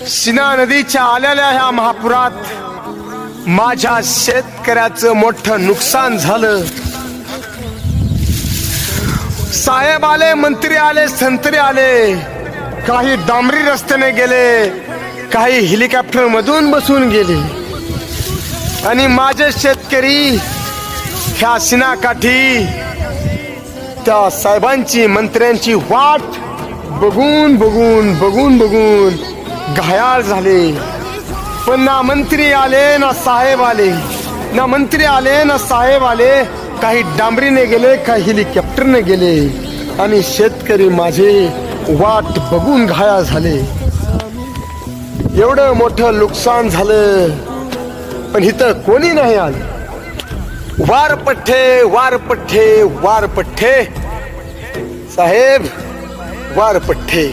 सीना नदीच्या आलेल्या ह्या महापुरात माझ्या शेतकऱ्याचं मोठं नुकसान झालं. साहेब आले, मंत्री आले, संत्री आले. काही डांबरी रस्त्याने गेले, काही हेलिकॉप्टर मधून बसून गेले. आणि माझे शेतकरी ह्या सीनाकाठी त्या साहेबांची, मंत्र्यांची वाट बघून बघून बघून बघून घायाळ झाले. पण ना मंत्री आले ना साहेब आले, ना मंत्री आले ना साहेब आले. काही डांबरीने गेले, काही हेलिकॉप्टरने गेले. आणि शेतकरी माझे वाट बघून घायाळ झाले. एवढं मोठं नुकसान झालं, पण इथं कोणी नाही आलं. वार पठ्ठे, वार पठ्ठे, वार पठ्ठे. साहेब वार पठ्ठे.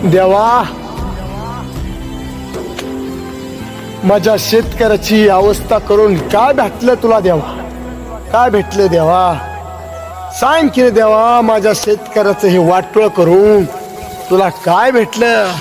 देवा, माझ्या शेतकऱ्याची अवस्था करून काय भेटलं तुला देवा? काय भेटलं देवा? सांग की देवा, माझ्या शेतकऱ्याचं हे वाटोळ करून तुला काय भेटलं?